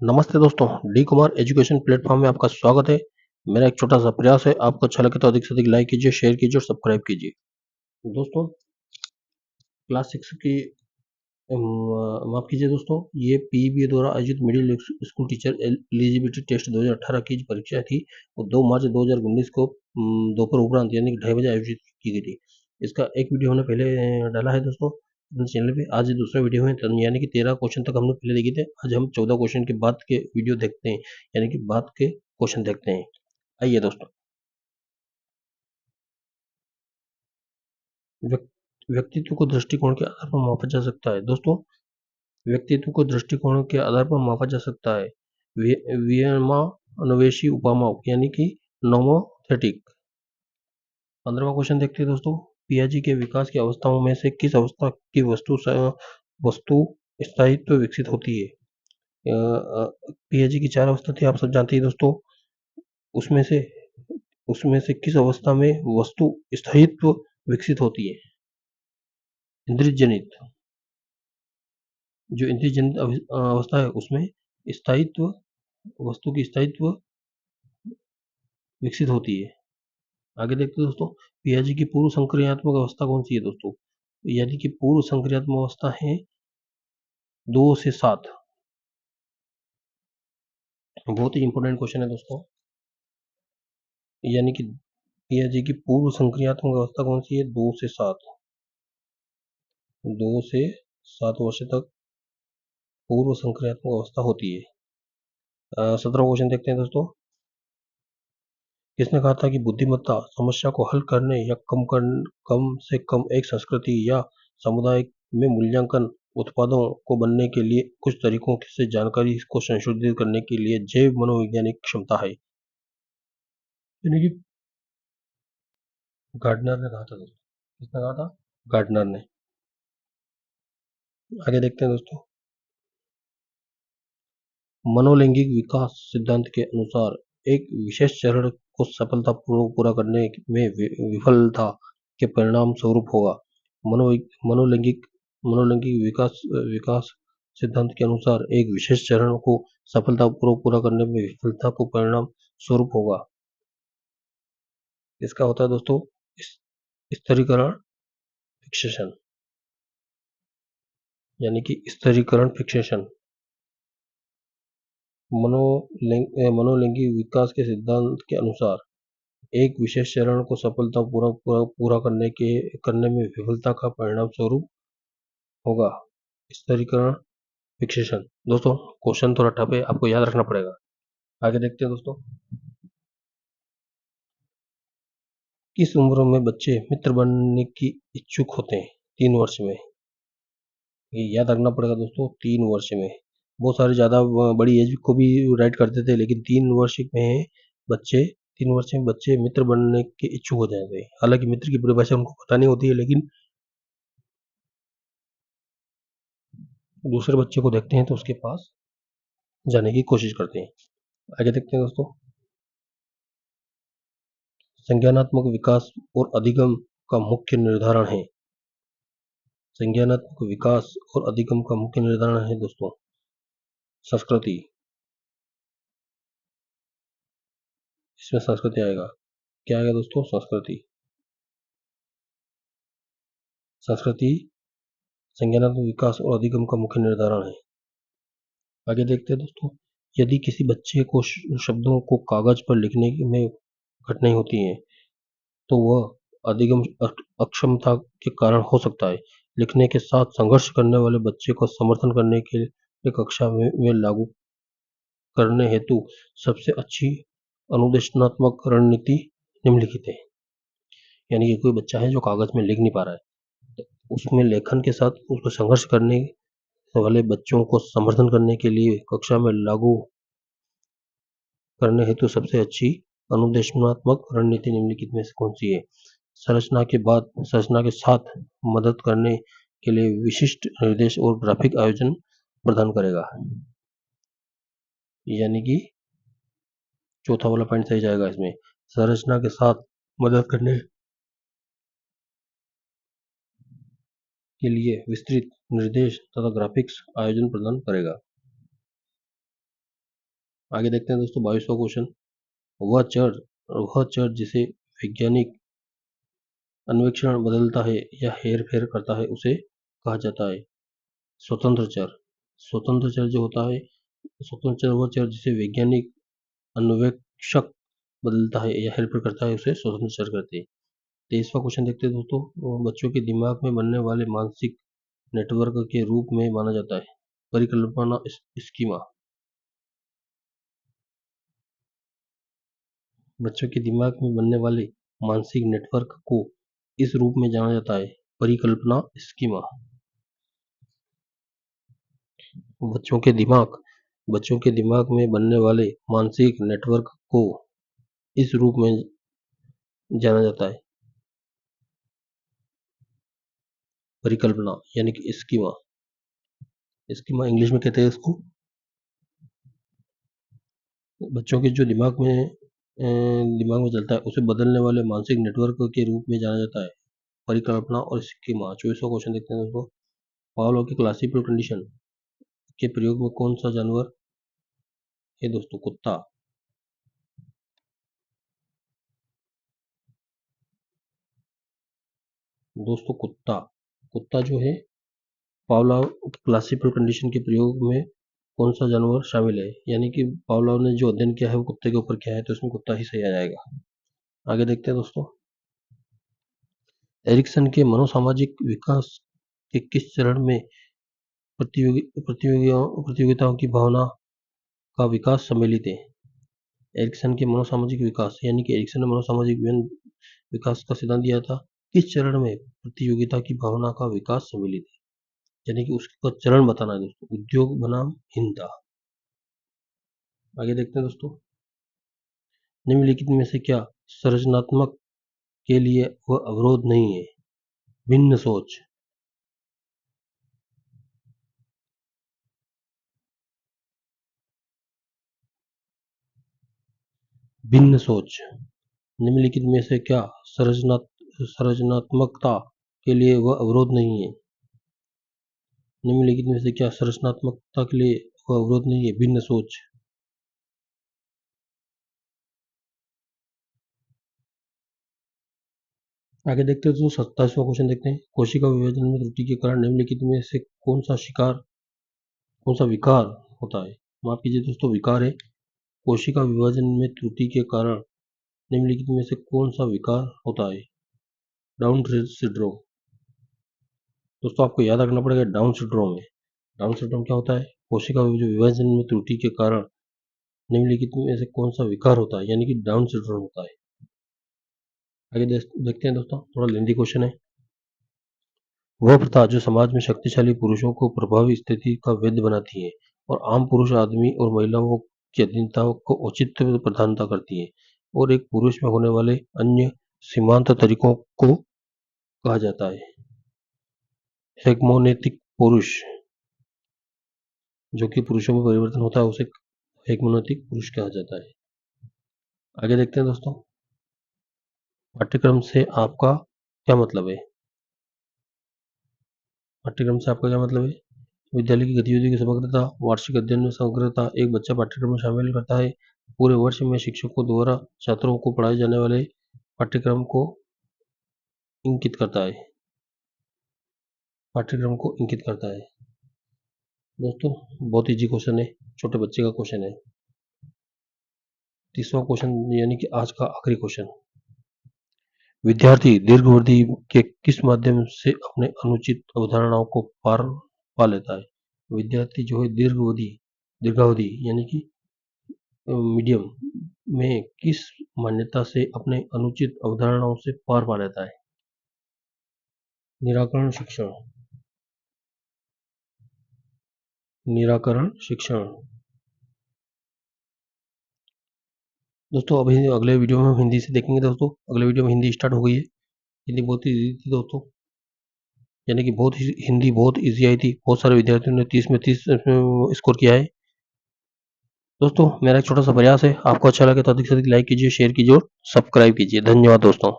नमस्ते दोस्तों, D Kumar education platform में आपका स्वागत है। मेरा एक छोटा सा प्रयास है, आपको अच्छा लगे तो अधिक से अधिक लाइक कीजिए, शेयर कीजिए और सब्सक्राइब कीजिए। दोस्तों, क्लास 6 की माफ कीजिए दोस्तों, ये पीईबी द्वारा आयोजित middle school teacher eligibility test 2018 की जो परीक्षा थी, वो 2 मार्च 2019 को दोपहर उपरांत यानी कि 2:30 बजे आयोजित की गई थी। इसका एक वीडियो हमने पहले डाला है दोस्तों अपने चैनल पे। आज दूसरा वीडियो है, यानी कि 13 क्वेश्चन तक हमने पहले देखे थे। आज हम 14 क्वेश्चन के बाद के वीडियो देखते हैं, यानी कि बाद के क्वेश्चन देखते हैं। आइए दोस्तों, व्यक्तित्व को दृष्टिकोण के आधार पर मापा जा सकता है। दोस्तों, व्यक्तित्व को दृष्टिकोण के आधार पर मापा जा सकता है। वियमा अन्वेषी उपमा यानी कि नोमोथेटिक। 15वां क्वेश्चन देखते हैं दोस्तों। पियाजी के विकास की अवस्थाओं में से किस अवस्था की वस्तु स्थायित्व विकसित होती है? पियाजी की 4 अवस्था थी, आप सब जानते हैं दोस्तों। उसमें से उसमें से किस अवस्था में वस्तु स्थायित्व विकसित होती है? इंद्रिय जनित। जो इंद्रिय जनित अवस्था है उसमें स्थायित्व वस्तु की स्थायित्व विकसित होती है। आगे देखते हैं दोस्तों। पियाजी की पूर्व संक्रियात्मक अवस्था कौन सी है दोस्तों? यानी कि पूर्व संक्रियात्मक अवस्था है 2 से 7। बहुत ही इंपॉर्टेंट क्वेश्चन है दोस्तों। यानी कि पियाजी की पूर्व संक्रियात्मक अवस्था कौन सी है? 2 से 7। 2 से 7 वर्ष तक पूर्व संक्रियात्मक अवस्था होती है। 17वां क्वेश्चन देखते हैं दोस्तों। किसने कहा था कि बुद्धिमत्ता समस्या को हल करने या कम से कम एक संस्कृति या समुदाय में मूल्यांकन उत्पादों को बनने के लिए कुछ तरीकों से जानकारी को संशोधित करने के लिए जैव मनोवैज्ञानिक क्षमता है? यानी कि गार्डनर ने कहा था दोस्तों। किसने कहा था? गार्डनर ने। आगे देखते हैं दोस्तों। मनोलैंगिक विकास सिद्धांत के अनुसार एक विशेष चरण को सफलतापूर्वक पूरा करने में विफलता के परिणाम स्वरूप होगा। मनो मनोलैंगिक मनोलैंगिक विकास विकास सिद्धांत के अनुसार एक विशेष चरण को सफलतापूर्वक पूरा करने में विफलता को परिणाम स्वरूप होगा। इसका होता है दोस्तों स्तरीकरण फिक्सेशन, यानी कि स्तरीकरण फिक्सेशन। मनोलैंगिक विकास के सिद्धांत के अनुसार एक विशेष चरण को पूरा करने में विफलता का परिणाम स्वरूप होगा स्तरीकरण फिक्सेशन। दोस्तों, क्वेश्चन थोड़ा टफ है, आपको याद रखना पड़ेगा। आगे देखते हैं दोस्तों। किस उम्र में बच्चे मित्र बनने की इच्छुक होते हैं? 3 वर्ष में। ये याद रखना पड़ेगा दोस्तों, 3 वर्ष में। बहुत सारे ज़्यादा बड़ी एज को भी राइट करते थे, लेकिन 3 वर्ष में बच्चे 3 वर्ष में बच्चे मित्र बनने के इच्छुक हो जाते हैं। हालांकि मित्र की परिभाषा उनको पता नहीं होती है, लेकिन दूसरे बच्चे को देखते हैं तो उसके पास जाने की कोशिश करते हैं। आगे देखते हैं दोस्तों। संज्ञानात्मक विकास और अधिगम का मुख्य निर्धारण है। संज्ञानात्मक विकास और अधिगम का मुख्य निर्धारण है दोस्तों संस्कृति। इसमें संस्कृति आएगा। क्या आएगा दोस्तों? संस्कृति। संस्कृति संज्ञानात्मक विकास और अधिगम का मुख्य निर्धारण है। आगे देखते हैं दोस्तों। यदि किसी बच्चे को शब्दों को कागज पर लिखने में कठिनाई होती है, तो वह अधिगम अक्षमता के कारण हो सकता है। लिखने के साथ संघर्ष करने वाले बच्चे को समर्थन करने के लिए कक्षा में लागू करने हेतु सबसे अच्छी अनुदेशनात्मक रणनीति निम्नलिखित है। यानी कि कोई बच्चा है जो कागज में लिख नहीं पा रहा है, तो उसमें लेखन के साथ उसको संघर्ष करने वाले बच्चों को समर्थन करने के लिए कक्षा में लागू करने हेतु सबसे अच्छी अनुदेशनात्मक रणनीति निम्नलिखित में से कौन सी है? संरचना के साथ मदद करने के लिए विशिष्ट निर्देश और ग्राफिक आयोजन प्रदान करेगा। यानी कि चौथा वाला पॉइंट सही जाएगा इसमें। संरचना के साथ मदद करने के लिए विस्तृत निर्देश तथा ग्राफिक्स आयोजन प्रदान करेगा। आगे देखते हैं दोस्तों 22वां क्वेश्चन। वह चर जिसे वैज्ञानिक अन्वेषण बदलता है या हेर फेर करता है उसे कहा जाता है स्वतंत्र चर। स्वतंत्र चर जो होता है, स्वतंत्र चर वह चर जिसे वैज्ञानिक अन्वेषक बदलता है या हेर फेर करता है उसे स्वतंत्र चर कहते हैं। 23वां क्वेश्चन देखते हैं दोस्तों। बच्चों के दिमाग में बनने वाले मानसिक नेटवर्क के रूप में माना जाता है परिकल्पना स्कीमा। बच्चों के दिमाग में बनने वाले मानसिक नेटवर्क को इस रूप में जाना जाता है परिकल्पना स्कीमा। बच्चों के दिमाग में बनने वाले मानसिक नेटवर्क को इस रूप में जाना जाता है परिकल्पना यानी कि स्कीमा। स्कीमा इंग्लिश में कहते हैं इसको। बच्चों के जो दिमाग में चलता है उसे बदलने वाले मानसिक नेटवर्क के रूप में जाना जाता है परिकल्पना और स्कीमा। 24वां क्वेश्चन देखते हैं दोस्तों। पावलोव की क्लासिकल कंडीशन के प्रयोग में कौन सा जानवर है दोस्तों? कुत्ता। दोस्तों कुत्ता जो है पावलोव क्लासिकल कंडीशन के प्रयोग में कौन सा जानवर शामिल है, यानी कि पावलोव ने जो अध्ययन किया है वो कुत्ते के ऊपर किया है, तो इसमें कुत्ता ही सही आ जाएगा। आगे देखते हैं दोस्तों। एरिक्सन के मनोसामाजिक विकास के किस चरण में प्रतियोगिताओं की भावना का विकास सम्मिलित है? एरिक्सन के मनोसामाजिक विकास यानी कि एरिक्सन ने मनोसामाजिक विकास का सिद्धांत दिया था। किस चरण में प्रतियोगिता की भावना का विकास सम्मिलित है, यानी कि उसका चरण बताना है दोस्तों। उद्योग बनाम हिंसा। आगे देखते हैं दोस्तों। निम्नलिखित में से क्या सृजनात्मक के लिए वह अवरोध नहीं है? भिन्न सोच। भिन्न सोच। निम्नलिखित में से क्या सृजनात्मकता के लिए वह अवरोध नहीं है? निम्नलिखित में से क्या सृजनात्मकता के लिए वह अवरोध नहीं है? भिन्न सोच। आगे देखते हैं तो 27वां क्वेश्चन देखते हैं। कोशिका विभाजन में त्रुटि के कारण निम्नलिखित में से कौन सा विकार होता है? माफ कीजिए दोस्तों, विकार है। कोशिका विभाजन में त्रुटि के कारण निम्नलिखित में से कौन सा विकार होता है? Down syndrome. दोस्तों आपको याद रखना पड़ेगा डाउन सिंड्रोम है। डाउन सिंड्रोम क्या होता है? कोशिका विभाजन में त्रुटि के कारण निम्नलिखित में से कौन सा विकार होता है, यानी कि डाउन सिंड्रोम होता है। आगे देखते हैं दोस्तों, थोड़ा लेंथी क्वेश्चन है। वह प्रथा जो समाज में शक्तिशाली पुरुषों को प्रभावी स्थिति का वैध बनाती है और आम पुरुष आदमी और महिलाओं की अधीनता को औचित्य प्रदानता करती है और एक पुरुष में होने वाले अन्य सीमांत तरीकों को कहा जाता है हेगमोनेटिक पुरुष। जो कि पुरुषों में परिवर्तन होता है उसे हेगमोनेटिक पुरुष कहा जाता है। आगे देखते हैं दोस्तों। पाठ्यक्रम से आपका क्या मतलब है? पाठ्यक्रम से आपका क्या मतलब है? विद्यालय की गतिविधियों की समग्रता। वार्षिक अध्ययन में समग्रता। एक बच्चा पाठ्यक्रम में शामिल करता है। पूरे वर्ष में शिक्षकों द्वारा छात्रों को पढ़ाए जाने वाले पाठ्यक्रम को इंकित करता है। पाठ्यक्रम को इंकित करता है। दोस्तों बहुत इजी क्वेश्चन है, छोटे बच्चे का क्वेश्चन है। 30वां क्वेश्चन यानी कि आज का आखिरी क्वेश्चन। विद्यार्थी दीर्घावधि के किस माध्यम से अपने अनुचित अवधारणाओं को पार पा लेता है? विद्यार्थी जो है दीर्घावधि यानी कि मीडियम में किस मान्यता से अपने अनुचित अवधारणाओं से पार पा लेता है? निराकरण शिक्षण। निराकरण शिक्षण। दोस्तों अभी अगले वीडियो में हम हिंदी से देखेंगे। दोस्तों अगले वीडियो में हिंदी स्टार्ट हो गई है। हिंदी बहुत ईजी थी दोस्तों, यानी कि हिंदी बहुत ईजी आई थी। बहुत सारे विद्यार्थियों ने 30 में 30 स्कोर किया है। दोस्तों मेरा एक छोटा सा प्रयास है, आपको अच्छा लगे तो अधिक से अधिक लाइक कीजिए, शेयर कीजिए और सब्सक्राइब कीजिए। धन्यवाद दोस्तों।